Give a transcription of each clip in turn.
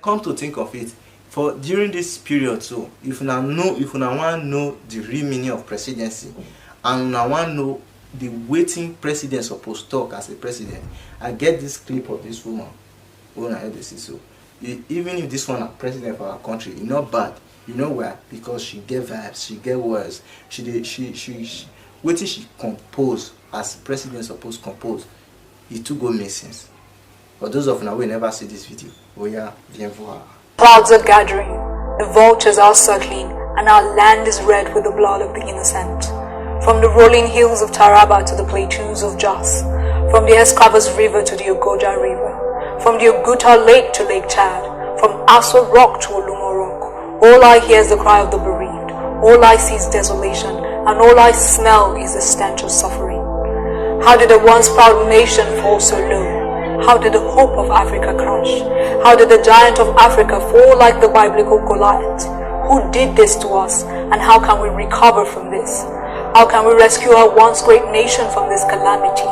Come to think of it, for during this period too, if una want know the real meaning of presidency, and una want know the waiting president supposed to talk as a president, I get this clip of this woman. So even if this one is president of our country, it's not bad. You know why? Because she get vibes, she get words, waiting she compose as president supposed to compose. It too go make sense. For those of you who never see this video, oh yeah, bien voir. Clouds are gathering, the vultures are circling, and our land is red with the blood of the innocent. From the rolling hills of Taraba to the plateaus of Jos, from the Escravas River to the Ogoja River, from the Oguta Lake to Lake Chad, from Aso Rock to Olumo Rock, all I hear is the cry of the bereaved, all I see is desolation, and all I smell is the stench of suffering. How did a once proud nation fall so low? How did the hope of Africa crash? How did the giant of Africa fall like the biblical Goliath? Who did this to us, and how can we recover from this? How can we rescue our once great nation from this calamity?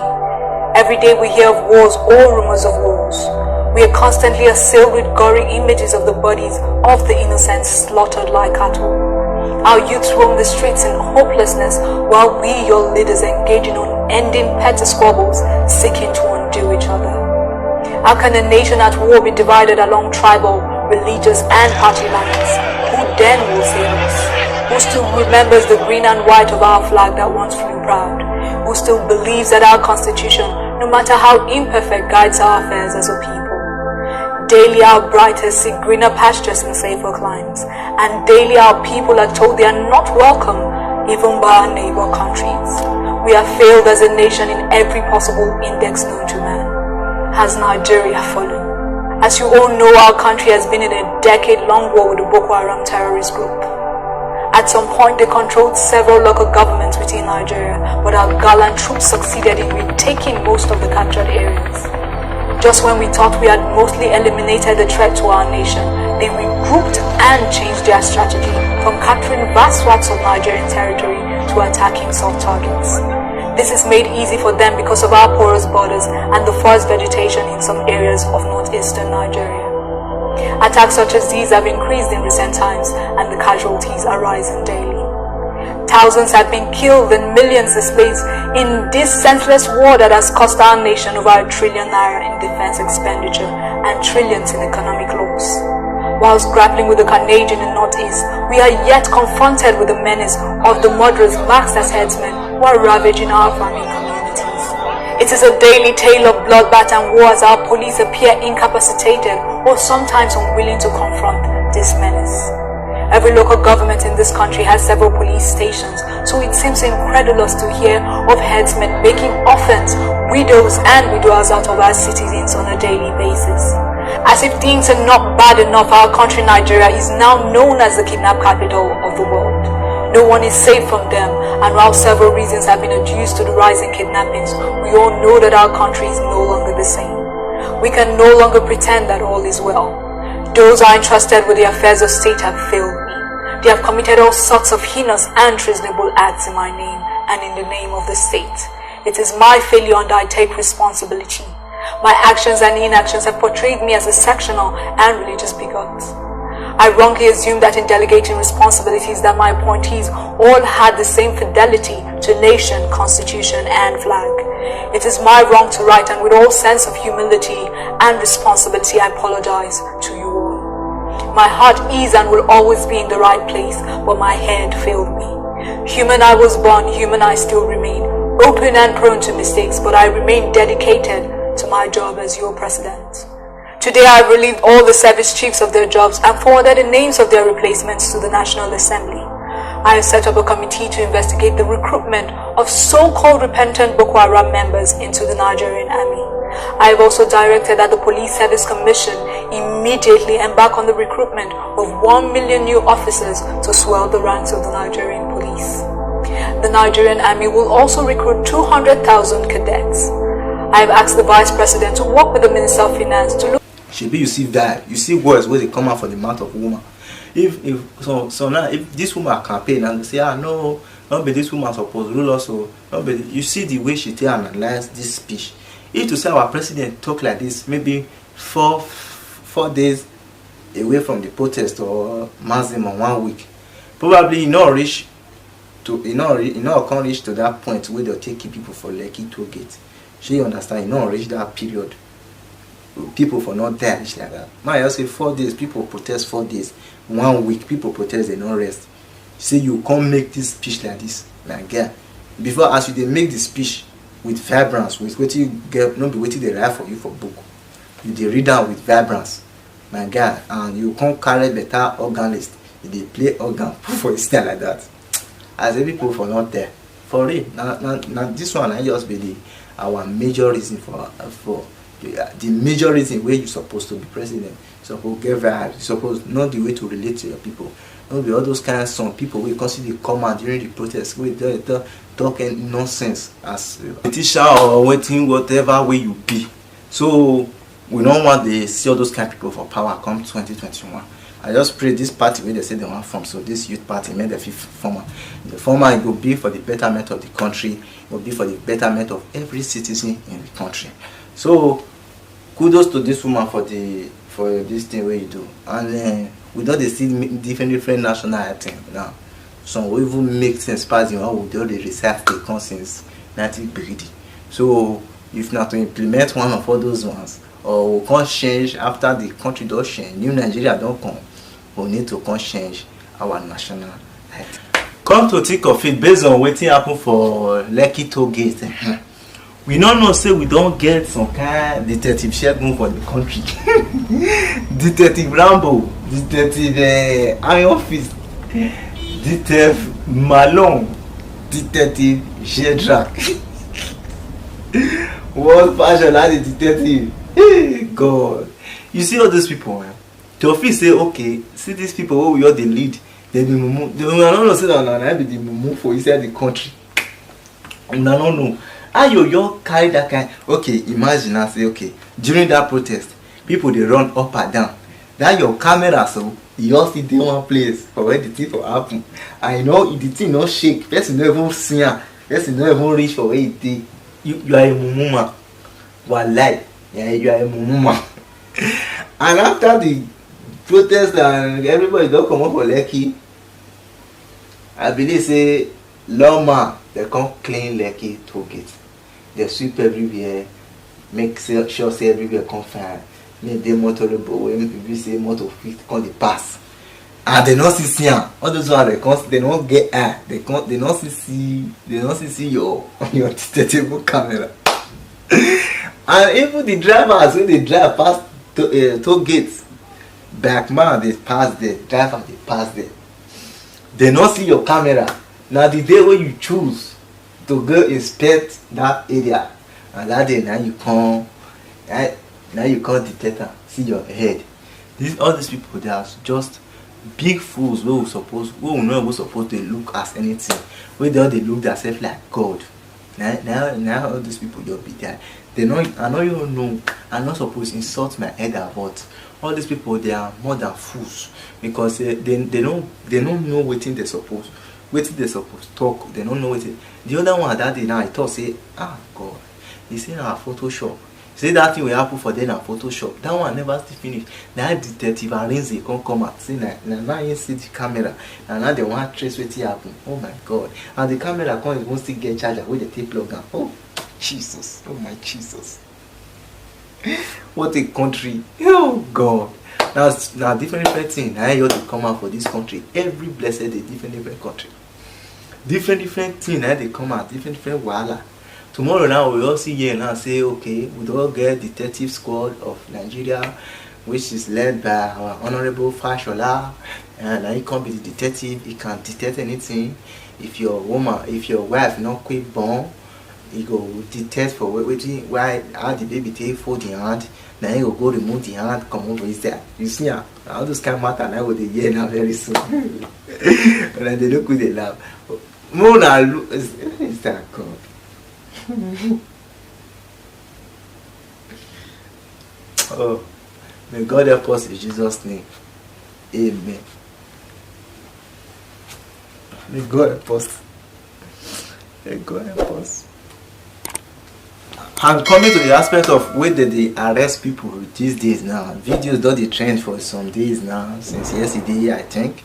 Every day we hear of wars or rumors of wars. We are constantly assailed with gory images of the bodies of the innocent slaughtered like cattle. Our youths roam the streets in hopelessness, while we, your leaders, engage in unending petty squabbles, seeking to undo each other. How can a nation at war be divided along tribal, religious, and party lines? Who then will save us? Who still remembers the green and white of our flag that once flew proud? Who still believes that our constitution, no matter how imperfect, guides our affairs as a people? Daily our brightest seek greener pastures and safer climes, and daily our people are told they are not welcome, even by our neighbor countries. We have failed as a nation in every possible index known to man. Has Nigeria fallen? As you all know, our country has been in a decade-long war with the Boko Haram terrorist group. At some point, they controlled several local governments within Nigeria, but our gallant troops succeeded in retaking most of the captured areas. Just when we thought we had mostly eliminated the threat to our nation, they regrouped and changed their strategy from capturing vast swaths of Nigerian territory to attacking soft targets. This is made easy for them because of our porous borders and the forest vegetation in some areas of northeastern Nigeria. Attacks such as these have increased in recent times, and the casualties are rising daily. Thousands have been killed and millions displaced in this senseless war that has cost our nation over ₦1 trillion in defense expenditure and trillions in economic loss. Whilst grappling with the carnage in the northeast, we are yet confronted with the menace of the murderers masked as headsmen who are ravaging our farming communities. It is a daily tale of bloodbath and war as our police appear incapacitated or sometimes unwilling to confront this menace. Every local government in this country has several police stations, so it seems incredulous to hear of headsmen making orphans, widows, and widowers out of our citizens on a daily basis. As if things are not bad enough, our country Nigeria is now known as the kidnap capital of the world. No one is safe from them, and while several reasons have been adduced to the rise in kidnappings, we all know that our country is no longer the same. We can no longer pretend that all is well. Those who are entrusted with the affairs of state have failed me. They have committed all sorts of heinous and treasonable acts in my name and in the name of the state. It is my failure and I take responsibility. My actions and inactions have portrayed me as a sectional and religious bigot. I wrongly assumed that in delegating responsibilities that my appointees all had the same fidelity to nation, constitution, and flag. It is my wrong to write, and with all sense of humility and responsibility I apologize to you all. My heart is and will always be in the right place, but my head failed me. Human I was born, human I still remain, open and prone to mistakes, but I remain dedicated to my job as your president. Today I have relieved all the service chiefs of their jobs and forwarded the names of their replacements to the National Assembly. I have set up a committee to investigate the recruitment of so-called repentant Boko Haram members into the Nigerian army. I have also directed that the Police Service Commission immediately embark on the recruitment of 1 million new officers to swell the ranks of the Nigerian police. The Nigerian army will also recruit 200,000 cadets. I have asked the Vice President to work with the Minister of Finance to look. Shebi, you see that, you see words where they come out from the mouth of woman. So now if this woman campaign and say, no, not be this woman supposed to rule also. You see the way she analyze this speech. If to say our president talk like this, maybe four days away from the protest or maximum 1 week. Probably can't reach to that point where they'll take people for Lekki toll gate. So you understand, you not reach that period. People for not there like that. Man, I say 4 days, people protest 4 days. 1 week, people protest, they not rest. Say you can't make this speech like this. Like yeah. Before as you they make the speech with vibrance, with what you get, not be waiting they write for you for book. You they read out with vibrance. My God, and you can't carry better organist. They play organ for a style like that. As every people for not there. For real. Now this one I just be our major reason for the major reason where you're supposed to be president. Suppose get viral. Suppose not the way to relate to your people. Not be all those kind of some people we consider come out during the protest. We talking nonsense as a teacher or waiting whatever way you be. So we don't want to see all those kind of people for power come 2021. I just pray this party where they say they want from, so this youth party made the 5th former. The former it will be for the betterment of the country, it will be for the betterment of every citizen in the country. So kudos to this woman for this thing where you do. And we don't see different national things now. Some will even make sense past you we do the research the conscience 1930. So if not to implement one of all those ones, or we can't change after the country does change, new Nigeria don't come, we need to come change our national health. Come to think of it, based on what happen for Lekki toll gate, we don't know say we don't get some kind of detective Shegun for the country. Detective Rambo, detective Iron Fist, detective Malone, detective Shedrack. What passion are the detective? Hey God, you see all these people. To office say okay, see these people who we all the lead. They be mumu. They don't say that be the mumu for inside the country. No no. How you carry that kind? Okay, imagine and say okay during that protest, people they run up and down. That your camera so you all sit in one place for where the thing for happen. I know if the thing not shake, person don't even see her. Person don't even reach for where it is. You are a mumu man. Wallahi. Yeah, you are a mumu. And after the protest and everybody don't come up for Lekki, I believe say lawman they come clean Lekki toll gate. They sweep everywhere, make sure say everywhere come fine. Make them motorable when we say motor fit come the pass. And they not see am. All those ones they don't get air. They not see your detectable camera. And even the drivers when they drive past toll gates, back man they pass there, driver they pass there. They not see your camera. Now the day when you choose to go inspect that area, and that day now you can't detect them, see your head. All these people they are just big fools who will not even supposed to look as anything. Where they look themselves like God. Now all these people you'll be there. I know you know I'm not supposed to insult my elder, but all these people they are more than fools because they don't know what they supposed talk. They don't know what the other one that day now I thought say God, he say na Photoshop. Say that thing will happen for them na Photoshop. That one never still finish. Now detective Arinze come out say now you see the camera and now they want trace what happen. Oh my God! And the camera come even still get charger where they take plug am. Oh Jesus! Oh my Jesus! What a country! Oh God! Now different thing. Now you have to come out for this country. Every blessed day, different country. Different thing. Now they come out different wahala. Tomorrow now we all see here now say okay we all get detective squad of Nigeria, which is led by our honorable Fashola, and now he can be the detective. He can detect anything. If your wife not quick born, he go detect for waiting why how the baby take fold the hand. Now he go remove the hand, come over is there. You see all those kind of matter now with the year now very soon. And then they look with the lab. Mona look is that God. Oh, may God help us in Jesus' name. Amen. May God help us. May God help us. And coming to the aspect of where they arrest people these days now, videos don't they trend for some days now, since yesterday I think,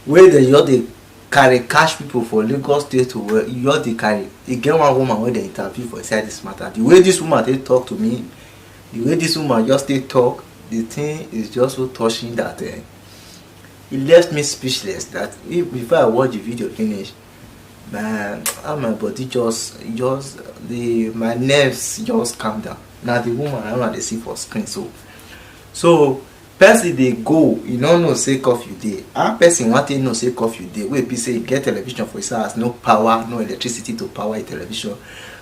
where they carry cash people for Lagos State to where they carry. You get one woman where they interview for inside this matter. The way this woman they talk to me, the way this woman just they talk, the thing is just so touching that it left me speechless. That before I watch the video finish, man, my body my nerves just calm down. Now the woman I don't they see for screen so person they go, you don't know say curfew day. And person want to know say curfew day. Where people say get television for his house, no power, no electricity to power a television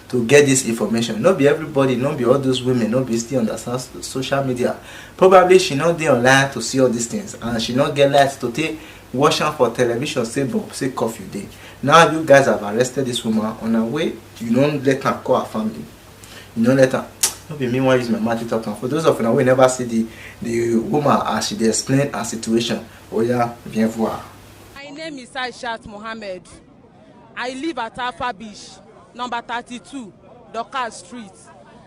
to get this information. Not be everybody, not be all those women, not be still on the social media. Probably she not there online to see all these things, and she not get lights to take watch out for television. Say curfew day. Now you guys have arrested this woman on her way. You don't let her call her family. You don't let her. Not be me want use my mouth to talk. For those of you who never see the woman as she explain her situation. Oh yeah, viens voir. My name is Aishat Mohammed. I live at Alpha Beach, number 32, Docker Street.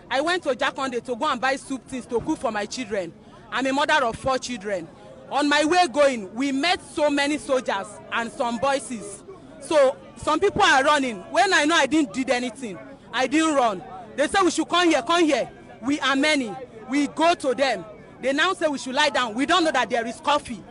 I went to Jakonde to go and buy soup things to cook for my children. I'm a mother of 4 children. On my way going, we met so many soldiers and some voices. So some people are running. When I know I didn't do anything, I didn't run. They say we should come here. We are many. We go to them. They now say we should lie down. We don't know that there is coffee.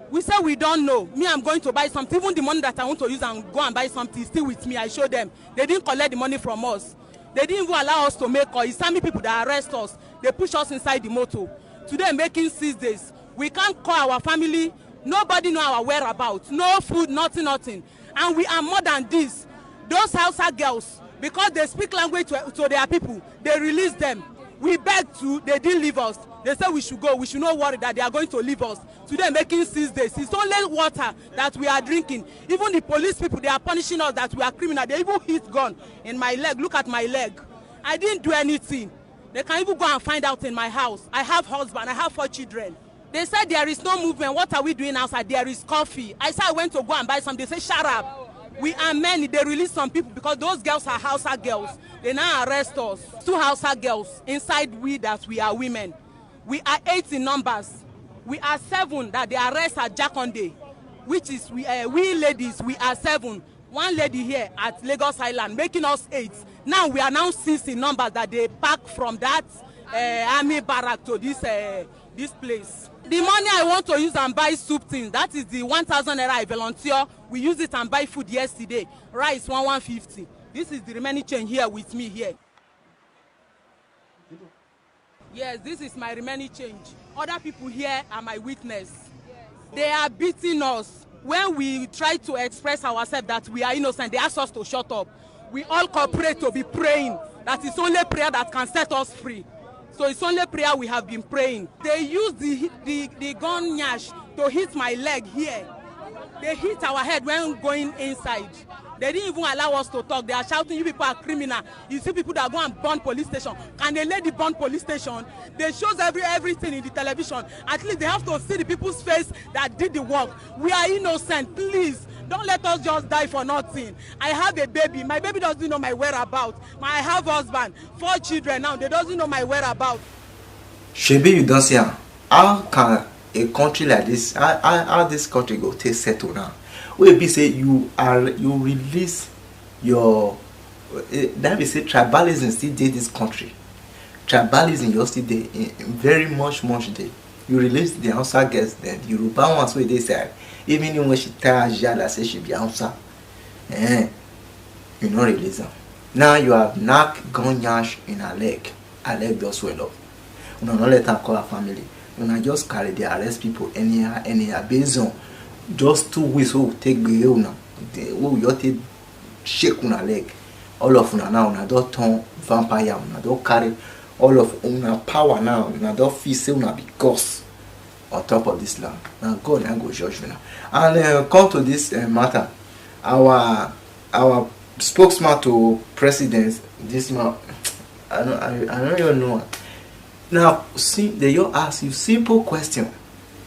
We say we don't know. Me, I'm going to buy something. Even the money that I want to use and go and buy something is still with me. I show them. They didn't collect the money from us. They didn't even allow us to make call. It's some people that arrest us. They push us inside the motor. Today making 6 days. We can't call our family. Nobody know our whereabouts. No food, nothing. And we are more than this. Those Hausa girls, because they speak language to their people, they release them. We begged to, they didn't leave us. They said we should go. We should not worry that they are going to leave us. Today making 6 days. It's only water that we are drinking. Even the police people, they are punishing us that we are criminal. They even hit gun in my leg. Look at my leg. I didn't do anything. They can even go and find out in my house. I have husband. I have 4 children. They said there is no movement. What are we doing outside? There is coffee. I said I went to go and buy some. They say shut up. We are many. They release some people because those girls are Hausa girls. They now arrest us. 2 Hausa girls inside we that we are women. We are 8 in numbers. We are 7 that they arrest at Jakonde, which is we ladies. We are 7. 1 lady here at Lagos Island making us 8. Now we are now 6 in numbers that they pack from that army barrack to this place. The money I want to use and buy soup things, that is the 1,000 naira I volunteer. We use it and buy food yesterday. Rice 150. This is the remaining change here with me here. Yes, this is my remaining change. Other people here are my witness. They are beating us. When we try to express ourselves that we are innocent, they ask us to shut up. We all cooperate to be praying. That is only prayer that can set us free. So it's only prayer we have been praying. They use the gun nyash to hit my leg here. They hit our head when going inside. They didn't even allow us to talk. They are shouting, you people are criminal. You see people that go and burn police station. Can they let the burn police station? They shows everything in the television. At least they have to see the people's face that did the work. We are innocent, please. Don't let us just die for nothing. I have a baby. My baby doesn't know my whereabouts. I have husband, 4 children now. They doesn't know my whereabouts. Shebi, you don't see how can a country like this, how this country go take settle now? Wey be say you release your that be say tribalism still dey this country. Tribalism just still dey very much dey. You release the Hausa girls, then the Yoruba ones wey dey side. Even when she tell Ajala say she be Hausa, you no release them. Now you have knocked gun yash in her leg. Her leg just swell up. You no let her call her family. You just carry the arrest people anyhow based on just 2 weeks who take the now. Who you take shake on her leg. All of una now, una don't turn vampire, una don't carry all of una power now, una don't feel say una be ghost on top of this land. Now God ain't go judge you now. And come to this matter, our spokesman to president, this man, I don't even know. Now see, they you ask you simple question.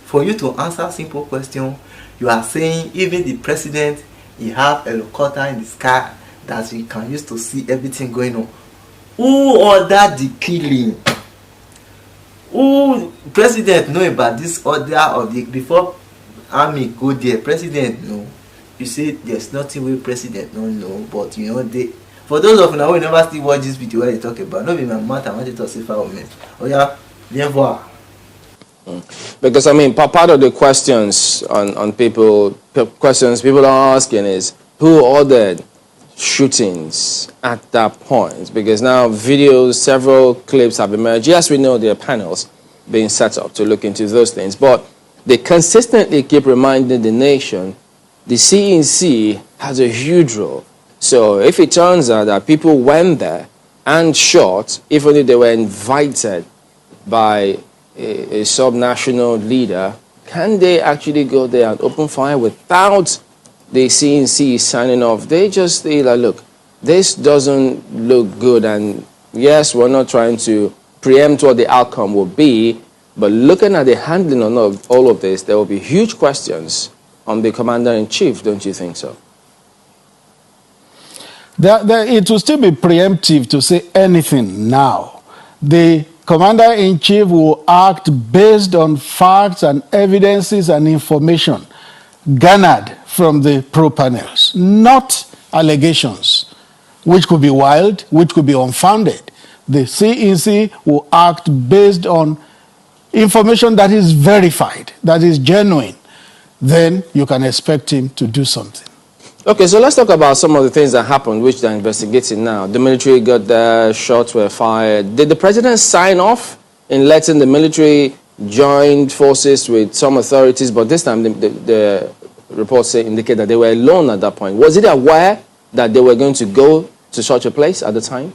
For you to answer simple question, you are saying even the president, he have a helicopter in the sky that he can use to see everything going on. Who ordered the killing? Who president know about this order of the before army go there? President know. You say there's nothing wey president no know, but you know they. For those of una wey never still watch this video wey they talk about, no be my mouth I want to talk say for women. Oya, viens voir. Because I mean, part of the questions on people are asking is who ordered shootings at that point? Because now videos, several clips have emerged. Yes, we know there are panels being set up to look into those things, but they consistently keep reminding the nation the CNC has a huge role. So if it turns out that people went there and shot, even if they were invited by a subnational leader, can they actually go there and open fire without the CNC signing off? They just say like, look, this doesn't look good, and yes, we're not trying to preempt what the outcome will be, but looking at the handling of all of this, there will be huge questions on the commander-in-chief, don't you think so? It will still be preemptive to say anything now. The commander-in-chief will act based on facts and evidences and information garnered from the pro-panels, not allegations, which could be wild, which could be unfounded. The CNC will act based on information that is verified, that is genuine. Then you can expect him to do something. Okay, so let's talk about some of the things that happened, which they're investigating now. The military got there, shots were fired. Did the president sign off in letting the military join forces with some authorities? But this time, the reports indicate that they were alone at that point. Was it aware that they were going to go to such a place at the time?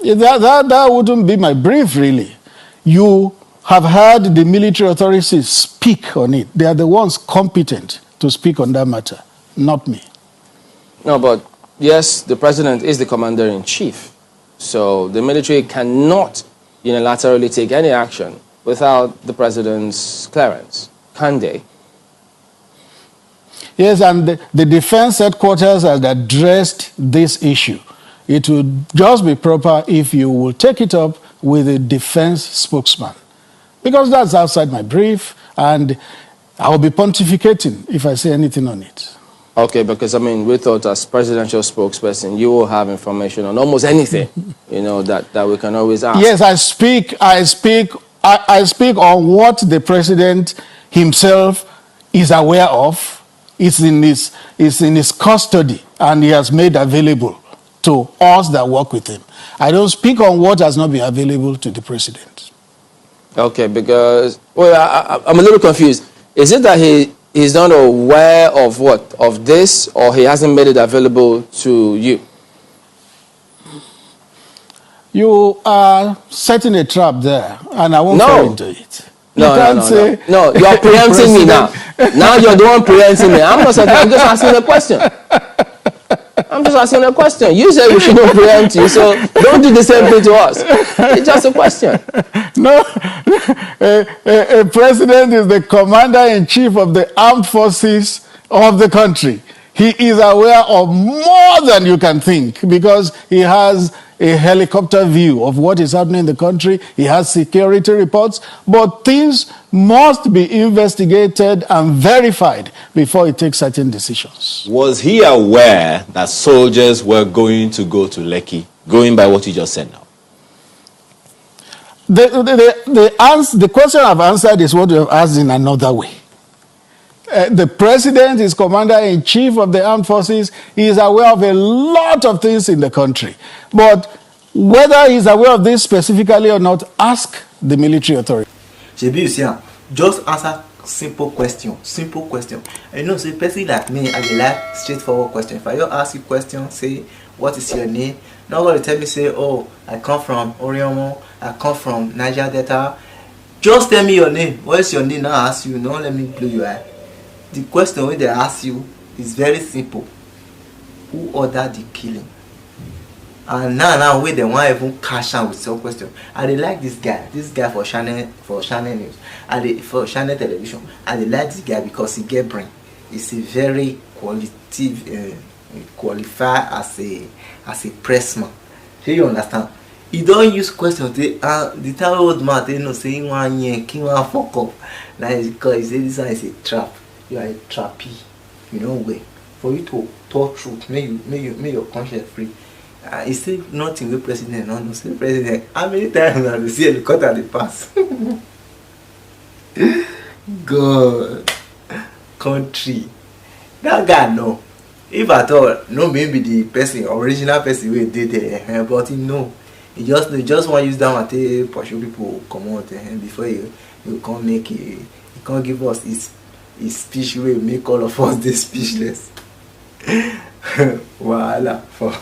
Yeah, that wouldn't be my brief, really. You have heard the military authorities speak on it. They are the ones competent to speak on that matter, not me. No, but yes, the president is the commander-in-chief. So the military cannot unilaterally take any action without the president's clearance, can they? Yes, and the defense headquarters has addressed this issue. It would just be proper if you will take it up with a defense spokesman, because that's outside my brief, and I will be pontificating if I say anything on it. Okay, because I mean, we thought as presidential spokesperson, you will have information on almost anything, that we can always ask. Yes, I speak on what the president himself is aware of. It's in his custody, and he has made available to us that work with him. I don't speak on what has not been available to the president. Okay, because, I'm a little confused. Is it that he's not aware of what? Of this, or he hasn't made it available to you? You are setting a trap there, and I won't fall into it. No, you are preempting me now. Now you're the one preempting me. I'm just asking a question. You said we shouldn't preempt you, so don't do the same thing to us. It's just a question. No, a president is the commander-in-chief of the armed forces of the country. He is aware of more than you can think, because he has a helicopter view of what is happening in the country. He has security reports, but things must be investigated and verified before he takes certain decisions. Was he aware that soldiers were going to go to Lekki, going by what you just said now? The question I've answered is what you have asked in another way. The president is commander-in-chief of the armed forces. He is aware of a lot of things in the country. But whether he's aware of this specifically or not, ask the military authority. Just answer simple question. Say person like me, I like straightforward question. If I ask you question, say, what is your name? Nobody tell me, say, oh, I come from Oriomo, I come from Niger Delta. Just tell me your name. What is your name? Now I ask you, no, let me blow your eye. The question when they ask you is very simple. Who ordered the killing? And now when they want even cash out with some question. And they like this guy for Channel News, and for Channel Television. And they like this guy because he get brain. It's a very qualitative qualify as a pressman. Shey you understand? He don't use questions. The time old man they know say 1 year, king one fuck up. Like because he say this one is a trap. You are a trappee. You know way. For you to talk truth, make your conscience free. He say nothing with president. No, say president. How many times have you see helicopter the pass? God, country. That guy no. If at all, no maybe the person, original person will did there, but he no. He just want to use that one to pursue people come out before he can't make it. He can't give us his speech will make all of us the speechless. Wahala for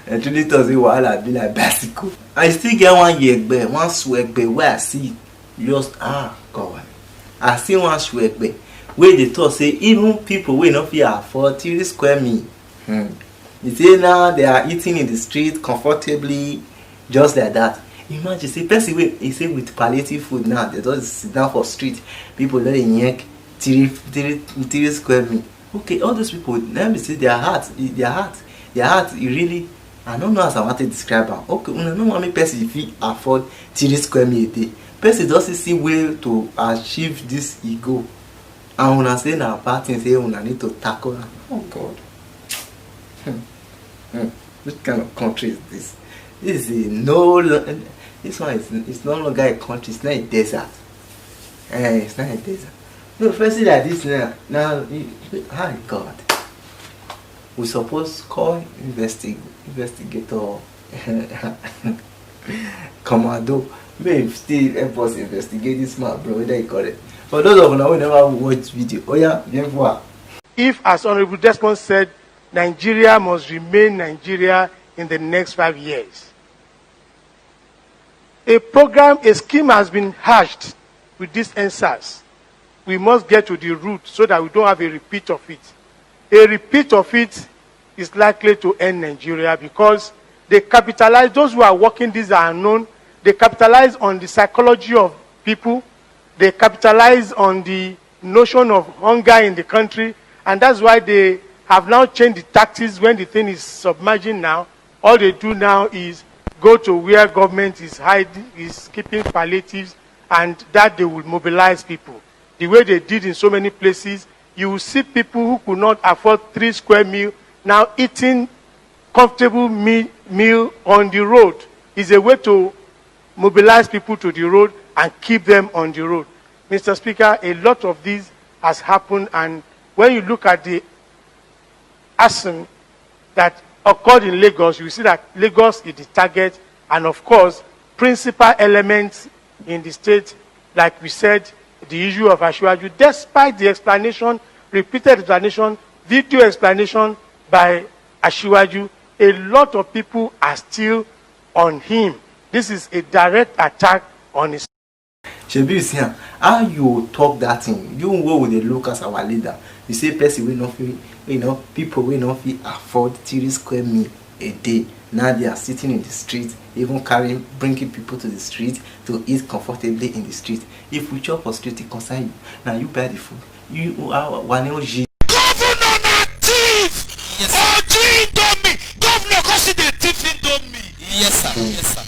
and truly does it wahala be like bicycle. I still get 1 year back, one swag back where I see just God. I see one swag back where they talk say even people will not fit afford 3 square meal. You say now they are eating in the street comfortably, just like that. Imagine say person he say with palliative food now they just sit down for street. People let them yank 3 square meal. Okay, all those people, let me say their heart, you really, I don't know as I want to describe them. Okay, I don't know how many person if he afford 3 square meal a day. Person doesn't see way to achieve this ego. And when I say now bad things, say when I need to tackle them. Oh God. Which kind of country is this? This is this one is no longer a country, it's not a desert. It's not a desert. No, first like this now hi God. We suppose call investigator commando. May still help us investigate this man, bro, whether he call it. For those of you who never watch video, oh yeah, bien voir. If, as Honorable Desmond said, Nigeria must remain Nigeria in the next 5 years, a scheme has been hatched with these answers. We must get to the root so that we don't have a repeat of it. A repeat of it is likely to end Nigeria because they capitalize, those who are working these are unknown, they capitalize on the psychology of people, they capitalize on the notion of hunger in the country, and that's why they have now changed the tactics when the thing is submerging now. All they do now is go to where government is hiding, is keeping palliatives, and that they will mobilize people. The way they did in so many places, you will see people who could not afford 3 square meal now eating comfortable meal on the road. It's a way to mobilize people to the road and keep them on the road. Mr. Speaker, a lot of this has happened, and when you look at the arson that occurred in Lagos, you see that Lagos is the target, and of course, principal elements in the state, like we said, the issue of Asiwaju, despite the explanation, repeated explanation, video explanation by Asiwaju, a lot of people are still on him. This is a direct attack on his. Shebi, you see how you talk that thing. You go with the look as our leader. You say person will not feel, people will not feel afford 3 square meal a day. Now they are sitting in the street, even bringing people to the street to eat comfortably in the street. If we chop for street, it concern you. Now you buy the food. You are one OG. Governor na thief. Yes. OG Indomie. Governor cause the thief Indomie. Yes sir. Yes sir.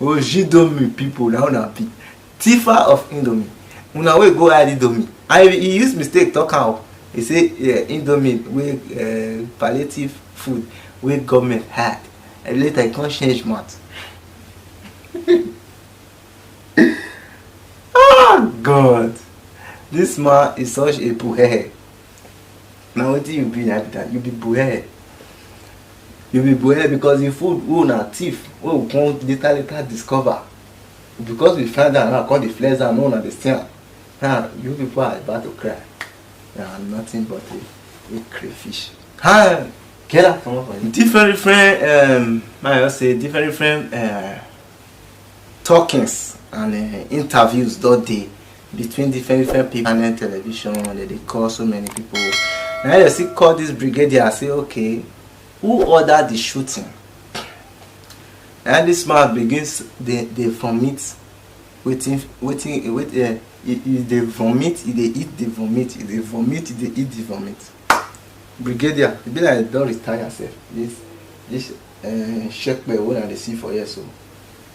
OG Indomie people now na be thiefer of Indomie. Una we go hide Indomie. He use mistake talk out. He say Indomie we palliative food wey government had, and later he can't change mouth. Oh God, this man is such a buhehe. Now what do you be like that? You be buhehe. You be buhehe because the food who na thief, we can't later discover. Because we find out now, call the flares and no understand. Now you people are about to cry. They are nothing but a crayfish. Hi. Get up, come on. Different talkings and interviews that day between different people and television that they call so many people. Now you see call this brigadier and say, okay, who ordered the shooting? And this man begins they vomit they vomit, they eat the vomit, they vomit, they eat the vomit. brigadier, e be like don retire sef. This shekpe wey I dey see for here so,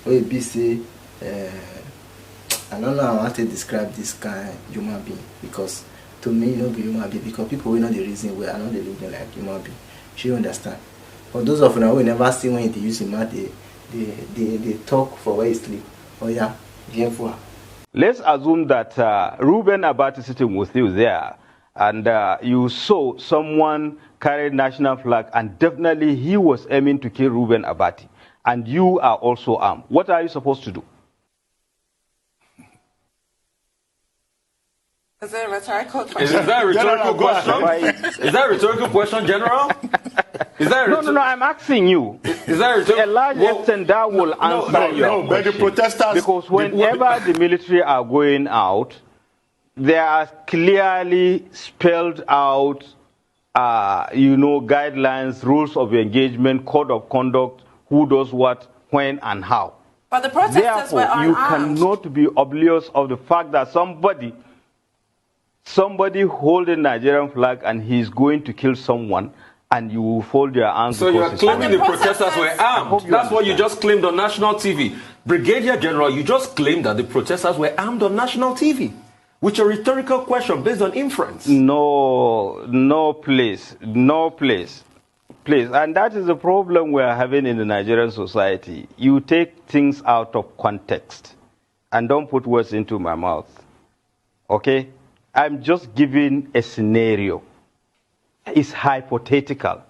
wey be say I don't know how I want to describe this kind of human being, because to me e no be human being, because people wey know the reason well, I know they look them like human being. You understand? For those of you who never see when they use him mouth, they talk for where he sleep. Oh yeah, bien for. Let's assume that Reuben Abati sitting with you there, and you saw someone carry national flag, and definitely he was aiming to kill Reuben Abati, and you are also armed. What are you supposed to do? Is that a rhetorical question? Is that a rhetorical question? Is that a rhetorical question, General? Is that No, I'm asking you. Is that a large extent that will answer your question. But the protesters... Because whenever the military are going out, there are clearly spelled out, guidelines, rules of engagement, code of conduct, who does what, when, and how. But the protesters were unarmed. You cannot be oblivious of the fact that somebody holding Nigerian flag and he's going to kill someone, and you will fold your arms. So you're claiming the protesters were armed. That's what you just claimed on national TV. Brigadier General, you just claimed that the protesters were armed on national TV. Which a rhetorical question based on inference. No, please. Please. And that is the problem we are having in the Nigerian society. You take things out of context and don't put words into my mouth. Okay? I'm just giving a scenario. It's hypothetical.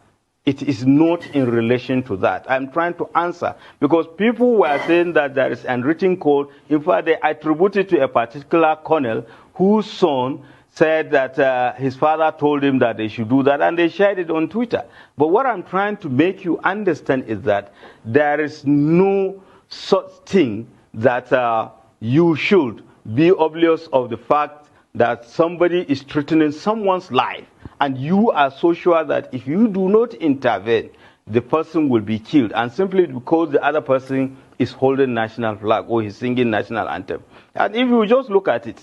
It is not in relation to that. I'm trying to answer, because people were saying that there is unwritten code. In fact, they attribute it to a particular colonel whose son said that his father told him that they should do that, and they shared it on Twitter. But what I'm trying to make you understand is that there is no such thing that you should be oblivious of the fact that somebody is threatening someone's life, and you are so sure that if you do not intervene, the person will be killed, and simply because the other person is holding national flag or he's singing national anthem. And if you just look at it,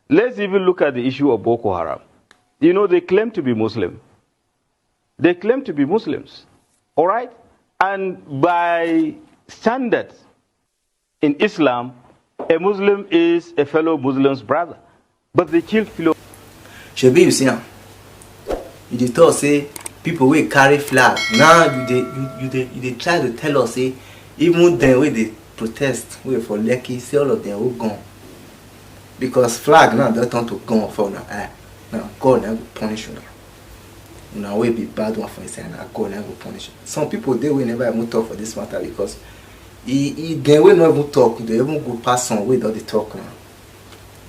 let's even look at the issue of Boko Haram. They claim to be Muslim. They claim to be Muslims. All right? And by standards in Islam, a Muslim is a fellow Muslim's brother. But they kill philo. Shebi, you see him. You dey talk say people wey carry flag. Now you try to tell us say even them wey dey protest wey for Lekki, say all of them all gone. Because flag now don turn to gun for una eye. Now God na go punish una. Una wey be bad one for inside, na God na go punish you. Some people dey wey never even talk for this matter, because dem wey no even talk, they even go pass some wey don dey talk now.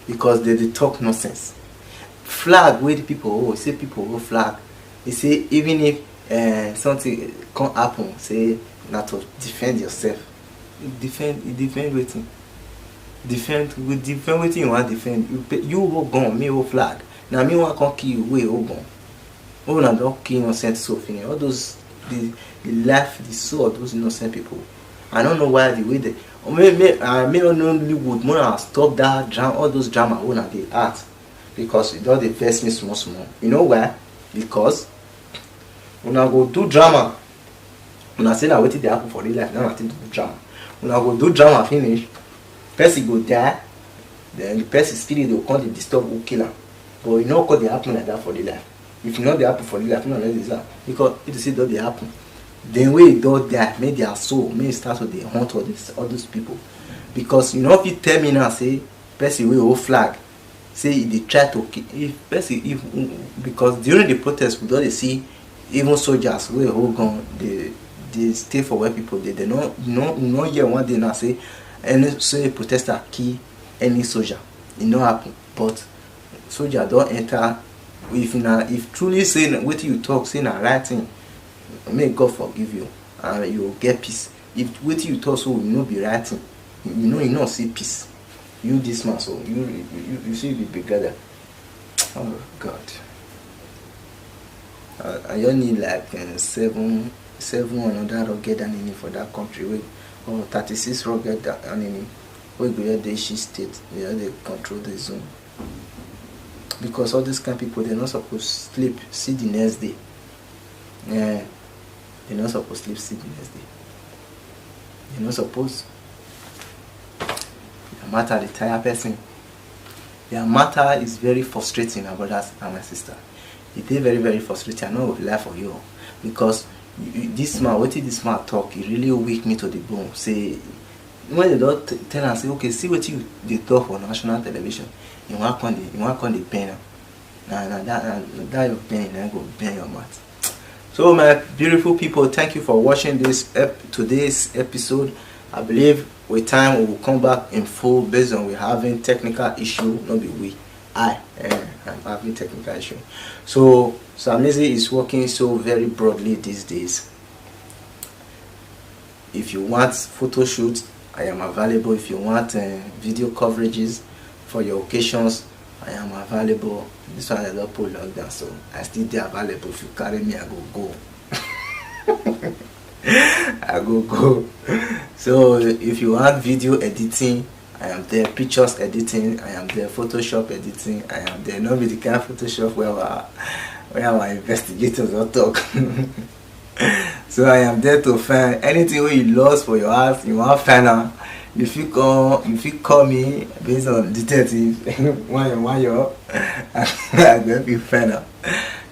Because they talk nonsense. Flag where the people hold, say people hold flag. They say even if something can't happen, say not to defend yourself. Defend waiting. Defend waiting you want to defend. You hold gun, me hold flag. Now me want to kill you, we hold gun. Oh, now don't kill innocent soul. All those the life, the soul of those innocent people. I don't know why the way they. May only would more stop that drama, all those drama when they act, because it does vex me small. You know why? Because when I go do drama, when I say that waiting they happen for real life, now I think do drama. When I go do drama finish, person go die, then the person spirit will come to disturb who kill him. But you know what they happen like that for real life. If you know they happen for real life, you know that because it is that they happen. Then we don't die, make their soul, may start to they hunt all those people. Because you know if you tell me now, say person will hold flag, say they try to kill because during the protest we don't see even soldiers will hold gun, they stay for where people they not hear one day now say any say protester kill any soldier. It not happen. But soldier don't enter if truly saying what you talk, saying a right thing. May God forgive you, and you will get peace. If what you talk so will not be writing, you not see peace. You this man, so you see the big brother. Oh God, I only need like 7 another rugged enemy for that country. Or 36 rugged enemy. We go here the state, they control the zone. Because all these kind of people they're not supposed to sleep, see the next day. Yeah, they're not supposed to sleep the next day. They're not supposed. The matter, the tired person. Their matter is very frustrating, my brothers and my sister. It is very, very frustrating. I know lie for you. Because this man, what did this man talk? It really weak me to the bone. Say, when they don't tell and say, okay, see what they talk for national television. You want the pen. That your pen, then go pen your mouth. So my beautiful people, thank you for watching this today's episode. I believe with time we will come back in full based on we having technical issue. Not be we. I'm having technical issue. So Samizi is working so very broadly these days. If you want photo shoots, I am available. If you want video coverages for your occasions, I am available. This one I don't put lockdown, so I still be available. If you carry me, I go. I go. So if you want video editing, I am there. Pictures editing, I am there. Photoshop editing, I am there. Not be the kind of Photoshop where our investigators don't talk. So I am there to find anything where you lost for your house, you want to find out. If you call me based on detective, one year, I'm going to find out.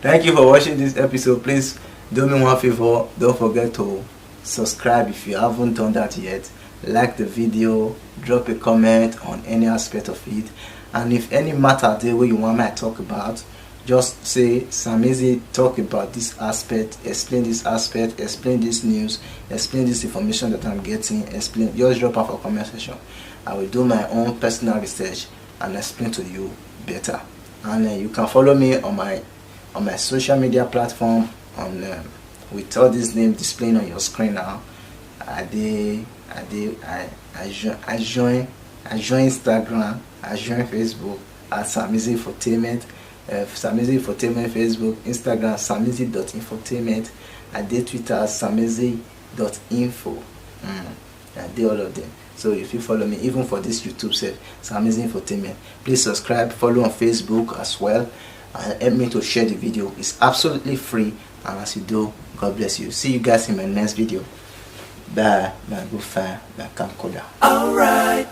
Thank you for watching this episode. Please do me one favor. Don't forget to subscribe if you haven't done that yet. Like the video, drop a comment on any aspect of it, and if any matter there where you want me to talk about, just say Samizi talk about this aspect, explain this aspect, explain this news, explain this information that I'm getting, explain. Just drop off a comment section. I will do my own personal research and explain to you better. And you can follow me on my social media platform with all these names displaying on your screen now. I join Instagram, I join Facebook at Samizi Infotainment. Samizi Infotainment Facebook, Instagram samizi.infotainment. I did Twitter samizi.info. I did all of them. So if you follow me, even for this YouTube set, Samizi Infotainment, please subscribe, follow on Facebook as well, and help me to share the video. It's absolutely free, and as you do, God bless you. See you guys in my next video. Bye, my good friend, my camcorder. Alright.